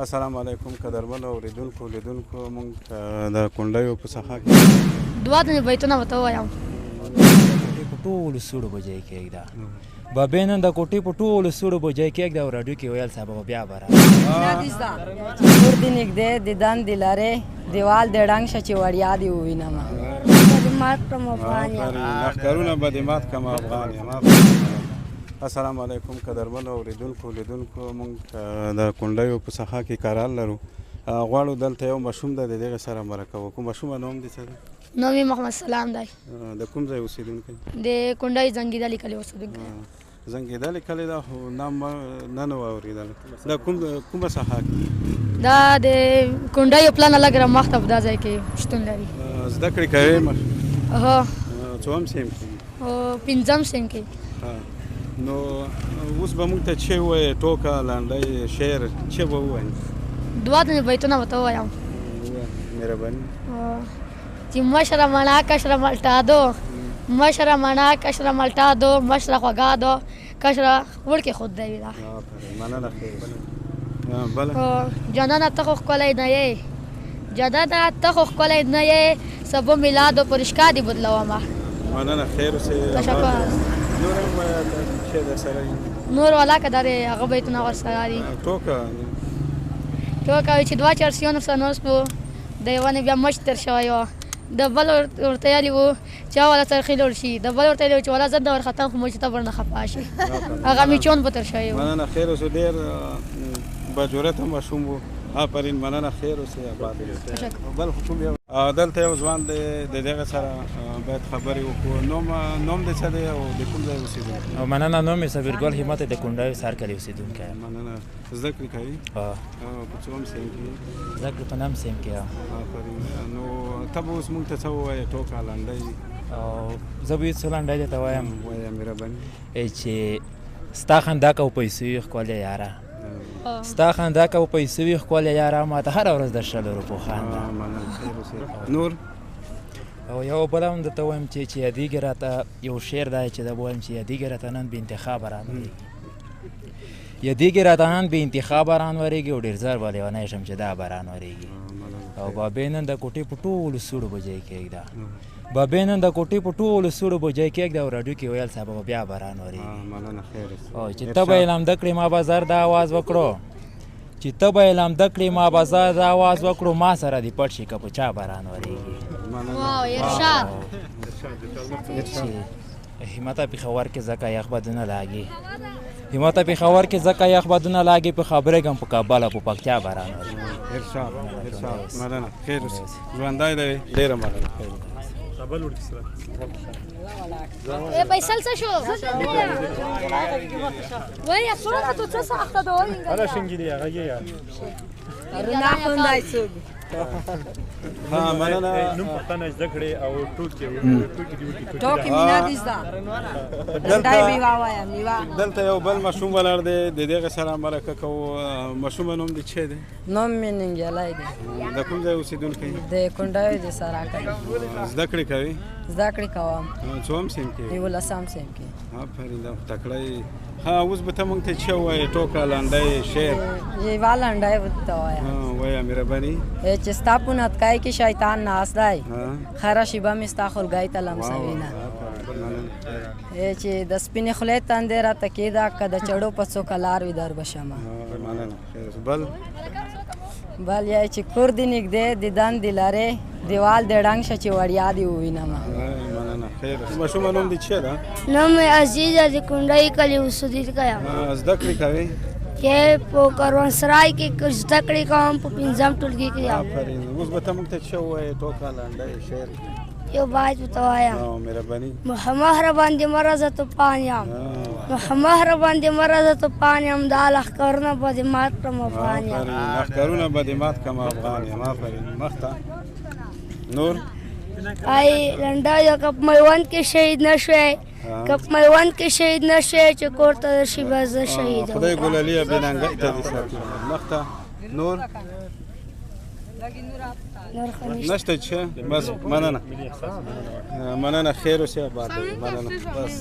السلام علیکم قدرمنو اوریدونکو لیدونکو مونږ د کونډیو په ساحه کې دوه د بیتونه ورته ووایم په ټولو سوړو به ځای کېږده بابې نن د کوټې په ټولو سوړو به ځای کېږده او راډیو کې ویل صاحب به بیا به کور دې نږدې دیدن دې لرې دیوال دې ړنګ شه چې وړیا دې ووینمه مات کړم افغان یم لښکرونه به دې مات کړم افغان یم. السلام علیکم قدرمنو اوریدونکو لیدونکو مونږ د کونډیو په ساحه کې کارال لرو. غواړو دلته یو ماشوم ده د دغه سره مرکه وکړو. ماشومه نوم دې څه دی؟ نوم یې محمد سلام دی. د کوم ځای اوسېدونکی؟ د کونډۍ زنګېدلې کلي اوسېدونکی. زنګېدلې کلي ده خو نام نه نو اورېدلی. دا کومه ساحه کې؟ دا د کونډیو پلانه لږ را مخته په دا ځای کې شتون لري. زده کړې کوې؟ هو. څوم سیم کې؟ او پنځم سیم کې. نو اوس به موږ ته چې ووایې ټوکه لنډۍ شعر چې به ووایې؟ دوه د بیتونه ورته ووایم مهرباني چې مشره مڼه کشره مالټه دو مشره مڼه کشره مالټه دو مشره خوږه دو کشره وړکې خود دی دا مننه ښه بله جانانه ته خو ښکلی نه یې جانانه ته خو ښکلی نه یې سبو میلادو په رشکا دې بدلومه مننه خیر اوسې. تشکر. نور هم چې در سره نور والا که دا د هغه بیتونه ورسره دي ټوکه وایي چې دوه چرسیانو سنوس و د یوه نه بیا مچ تر شوی و د بل ورته ویلي وو چې اوله څرخي لوړ شي د بل ورته ویلي وو چې والا زه د ورختم خو مچ ته ورنه خفه شي هغه میچون به تر شوی و. مننه خیر اوسې. ډېر باجرته ماشوم و. آفرین مننه خیر اوسې آباد اوسې. بل خو کوم یو دلته یو ځوان دی د دغه سره باید خبرې وکړو. نوم دې څه دی او د کوم ځای اوسېدونکی؟ مننه نوم یې صبرګل همت د کونډیو سر کلي اوسېدونکی یم. مننه. زده کړې کوي؟ په څوم سیم کې؟ زده کړې په نهم سیم کې یم. آفرین. نو ته به اوس موږ ته څه ووایې ټوکه لنډۍ؟ او زه به یې څه لنډۍ درته وایم وایه مهرباني. چې ستا خندا که و پیسې وي ښکلې یاره ستا خندا که و پیسې وي ښکلې یاره ما ته هره ورځ د شلو روپو خندا. نور او یو بله هم درته وایم چې یادېږي راته یو شعر دی چې زه به وایم چې یادېږي راته نن بې انتخابه رانورېږي یادېږي راته نن بې انتخابه رانورېږي او ډېر زر به لیونی شم چې دا به رانورېږي او بابې نن د کوټې په ټولو سوړو به ځای کېږده بابې نن د کوټې په ټولو سوړو به ځای کېږده او راډیو کې ویل صاحب به بیا به رانورېږي او چې ته به یې لمده کړې ما به زر د آواز وکړو چې ته به یې لمده کړې ما به زر د آواز وکړو ما سره دې پټ شي که په چا به رانورېږي. ارشاد. همت پېښور کې ځکه یخ بدونه لاګي همت پېښور کې ځکه یخ بدونه لاګي په خبرېږم په کابل او په پکتیا به رانورېږي. ارشاد. مننه خیر اوسې. ژوندی دی. ډېره مننه. فیصل څه شو؟ وایه څومره تو څه ساخته ده هله شنګېدي هغه یې رڼا خوندی څوک مننه. نوم پښتانه زده کړې او ټوکې دې وکړي. ټوکې مینا دې زده لنډۍ میوه وایه میوه. دلته یو بل ماشوم ولاړ دی د دغه سره مرکه کوو. ماشومه نوم دې چې دی؟ نوم مې ننګیالی دی. د کوم ځای اوسېدونکی؟ د کونډیو د سره کلي. زده کړې کوي؟ زده کړې کوم. څوم سیم کې؟ یولسم سیم کې. آفرین. دا تکړه یې. ها اوس به ته موږ ته چې ووایې ټوکه لنډۍ شعر؟ یوه لنډۍ ورته وایه وایه مهرباني. چې ستا په نتکای کې شیطان ناست دی خره شیبه مې ستا خولګۍ ته لمسوینه چې د سپینې خولې تندې راته کېده که د چړو په څوکه لار وي در به شمه. بل یې چې کور دې نږدې دیدن دې لرې دیوال دې ړنګ شه چې وړیا دې ووینمه. ماشومه نوم دې څه ده؟ نوم مې عزیزه د کونډۍ کلي اوسېدونکی یم. زده کړې کوې؟ چې په کاروانسرای کې زده کړې کوم په پنځم ټولګي کې یم. آفرین. اوس به ته موږ ته څه ووایې ټوکه لنډۍ شعر؟ یو باید ورته وایم مهرباني. مهر باندې مرزه توپان یم مهر باندې مرزه توپان یم دا لښکرونه به دې مات کړم افغان یم. لښکرونه به دې مات کړم افغان یم. آفرین. مخته. نور ای لنډیو که په میوند کې شهید نه شوی که په میوند کې شهید نه شوی چې کور ته درشي به زه شهید یم. خدای ګلالي بېننګۍ ته دې ساتي. مخته. نور نشته چې بس مننه. مننه خیر اوسې آباد. مننه بس.